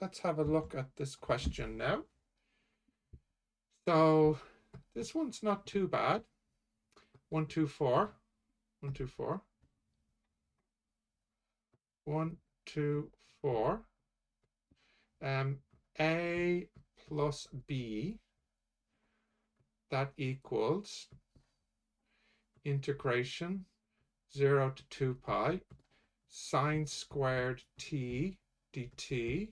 let's have a look at this question now. So this one's not too bad. 1, 2, 4. 1, 2, 4. 1, 2, 4. A plus B, that equals integration 0 to 2 pi sine squared t dt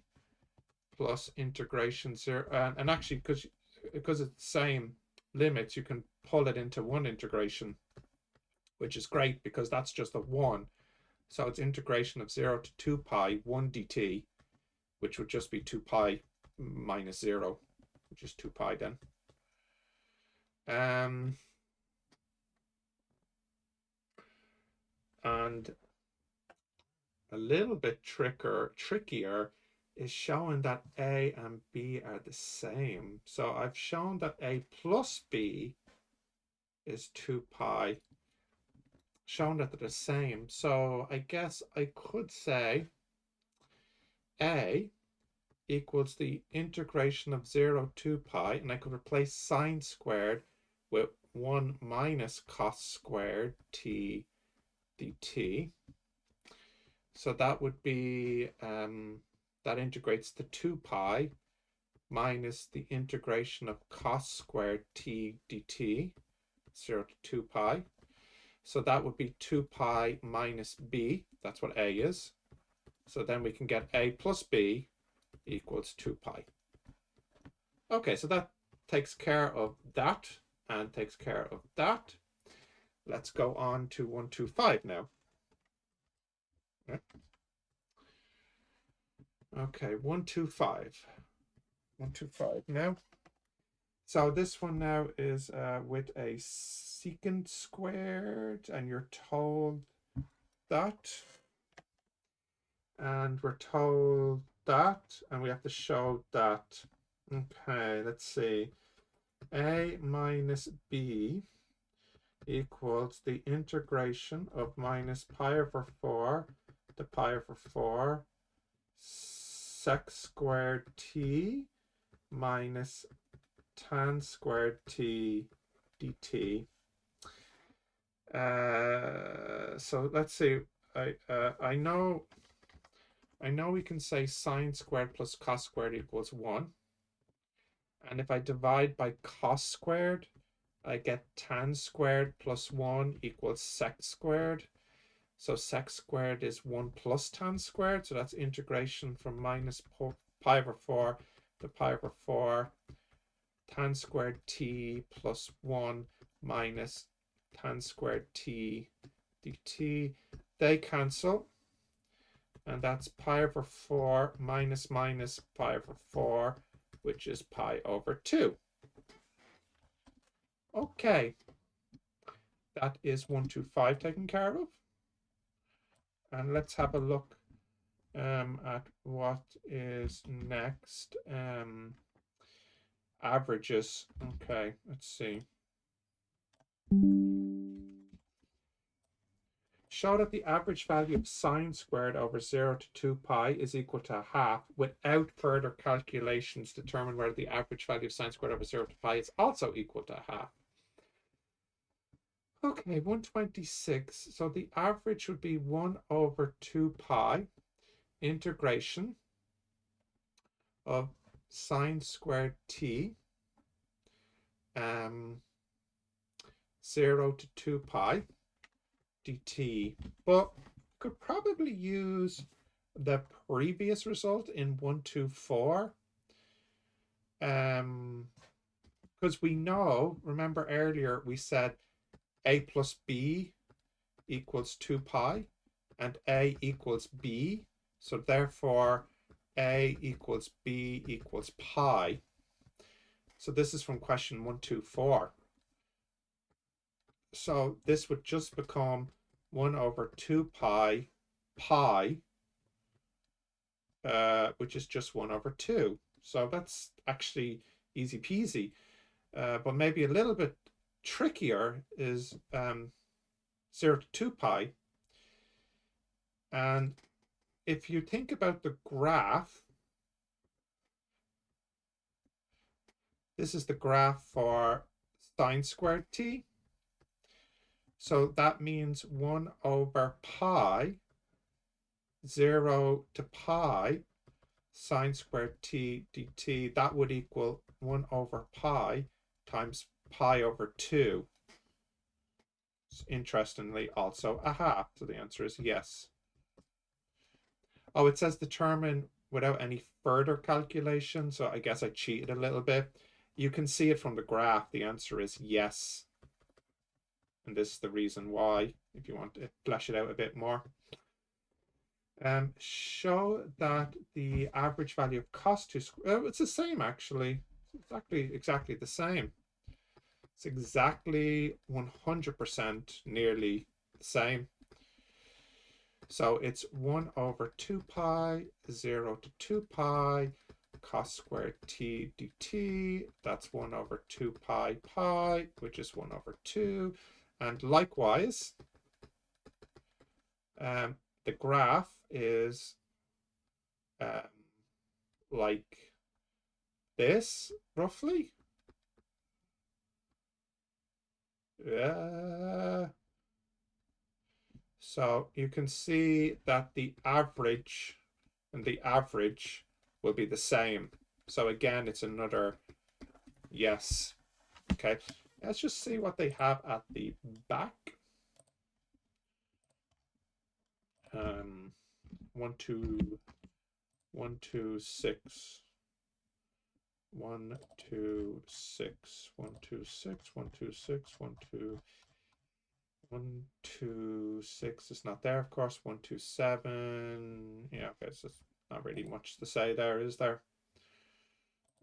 plus integration 0. And actually, because it's the same limits, you can pull it into one integration, which is great because that's just a 1. So it's integration of 0 to 2 pi 1 dt, which would just be 2 pi minus 0, which is 2 pi then. And a little bit trickier is showing that A and B are the same. So I've shown that A plus B is 2 pi, shown that they're the same. So I guess I could say A equals the integration of 0 to pi, and I could replace sine squared with 1 minus cos squared t dt. So that would be, that integrates to 2 pi minus the integration of cos squared t dt, 0 to 2 pi. So that would be 2 pi minus b, that's what A is. So then we can get A plus B equals 2 pi. Okay, so that takes care of that and takes care of that. Let's go on to 125 now. Okay, 125. 125 now. So this one now is with a secant squared, and you're told that. And we're told that, and we have to show that. Okay, let's see. A minus B equals the integration of minus pi over 4 to pi over 4 sec squared t minus tan squared t dt. So let's see. I know we can say sine squared plus cos squared equals 1. And if I divide by cos squared, I get tan squared plus 1 equals sec squared. So sec squared is 1 plus tan squared. So that's integration from minus pi over 4 to pi over 4 tan squared t plus 1 minus tan squared t dt. They cancel. And that's pi over 4 minus pi over 4, which is pi over 2. Okay, that is 125 taken care of. And let's have a look at what is next. Averages. Okay, let's see. Show that the average value of sine squared over 0 to 2 pi is equal to half. Without further calculations, determine whether the average value of sine squared over 0 to pi is also equal to half. Okay, 126. So the average would be 1 over 2 pi integration of sine squared t 0 to 2 pi dt. But could probably use the previous result in 124. Because we know, remember earlier we said A plus B equals 2 pi and A equals B. So therefore A equals B equals pi. So this is from question 124. So this would just become 1 over 2 pi which is just 1 over 2. So that's actually easy peasy. But maybe a little bit trickier is 0 to 2 pi. And if you think about the graph, This is the graph for sine squared t. So that means 1 over pi, 0 to pi, sine squared t dt. That would equal 1 over pi times pi over 2. Interestingly, also a half. So the answer is yes. Oh, it says determine without any further calculation. So I guess I cheated a little bit. You can see it from the graph. The answer is yes. And this is the reason why, if you want to flesh it out a bit more. Show that the average value of cos 2 squared, it's the same actually. It's exactly the same. It's exactly 100% nearly the same. So it's 1 over 2 pi, 0 to 2 pi, cos squared t dt. That's 1 over 2 pi pi, which is 1 over 2. And likewise, the graph is like this, roughly. So you can see that the average and the average will be the same. So again, it's another yes. Okay, let's just see what they have at the back. 1, 2, 1, 2, 6. 1, 2, 6, 1, 2, 6, 1, 2, 6, 1, 2, 1, 2, 6 is not there, of course. 1, 2, 7. Yeah, okay, so there's not really much to say there, is there?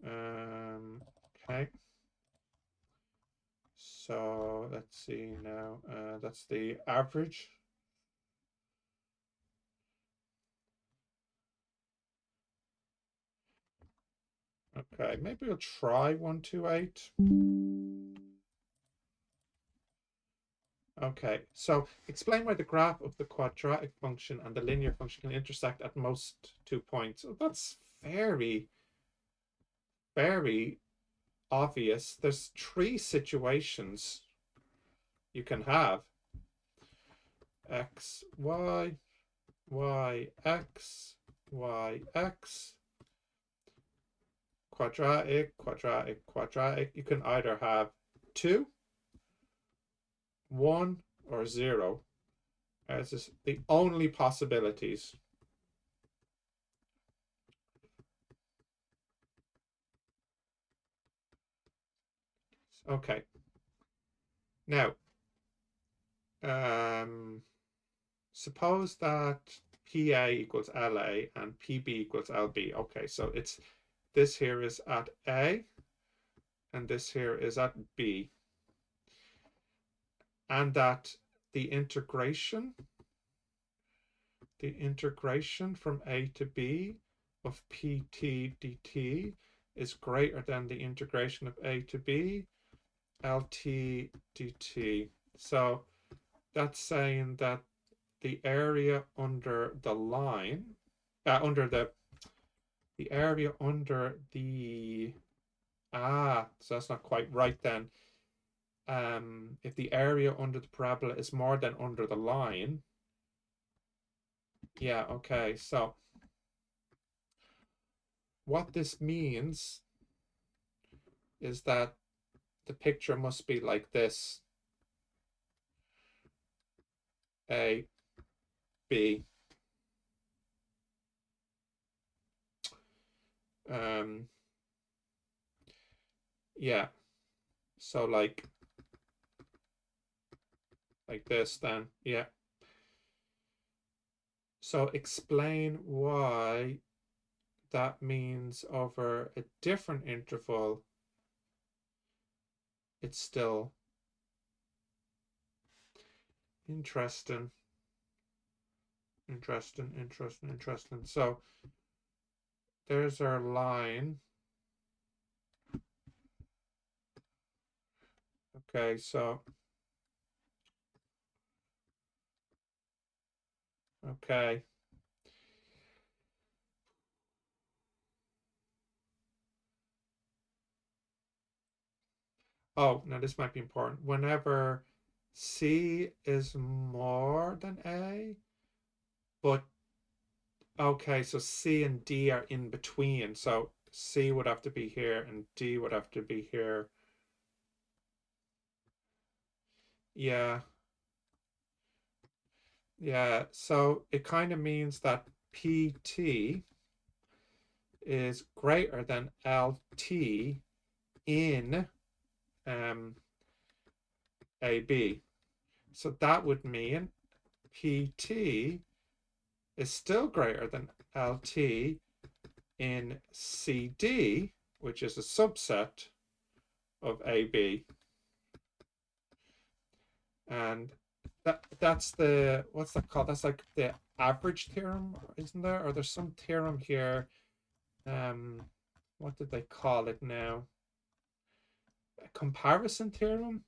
Okay. So let's see now. That's the average. Okay, maybe we'll try 1, 2, 8. Okay, so explain why the graph of the quadratic function and the linear function can intersect at most 2 points. Oh, that's very, very obvious. There's 3 situations you can have. X, y, y, x, y, x. Quadratic, quadratic, quadratic. You can either have 2, 1, or 0 as the only possibilities. Okay. Now, suppose that PA equals LA and PB equals LB. Okay, so it's this here is at A and this here is at B. And that the integration from A to B of PT dt is greater than the integration of A to B LT dt. So that's saying that the area under the line, under the area under the, so that's not quite right then. If the area under the parabola is more than under the line, yeah, okay, so what this means is that the picture must be like this. A, B. Yeah, so like this then, yeah. So explain why that means over a different interval it's still interesting. So there's our line. Okay, so okay. Oh, now this might be important. Whenever C is more than A, but okay, so C and D are in between. So C would have to be here and D would have to be here. Yeah, yeah. So it kind of means that PT is greater than LT in um, AB. So that would mean PT is still greater than LT in CD, which is a subset of AB. And that's the, what's that called? That's like the average theorem, isn't there? Or there's some theorem here. Um, what did they call it now? A comparison theorem?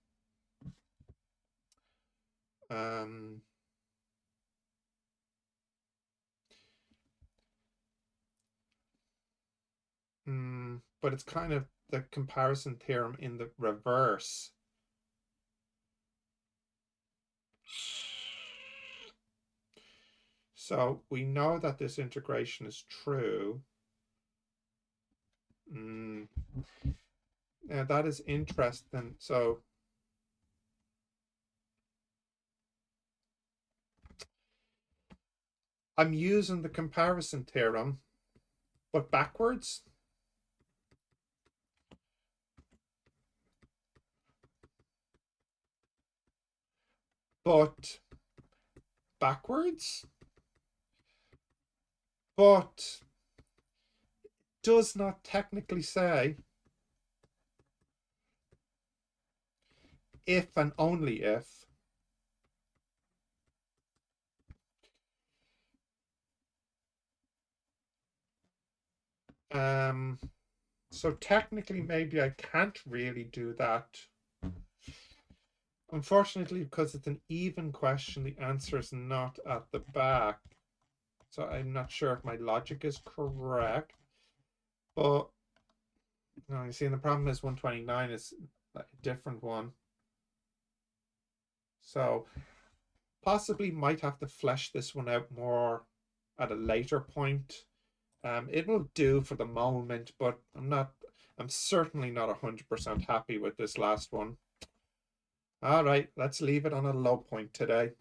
Um, but it's kind of the comparison theorem in the reverse. So we know that this integration is true. Now that is interesting. So I'm using the comparison theorem, but backwards. But backwards. But does not technically say if and only if um so technically maybe I can't really do that. Unfortunately, because it's an even question, the answer is not at the back. So I'm not sure if my logic is correct. But no, you see, the problem is 129 is a different one. So possibly might have to flesh this one out more at a later point. It will do for the moment, but I'm certainly not 100% happy with this last one. All right, let's leave it on a low point today.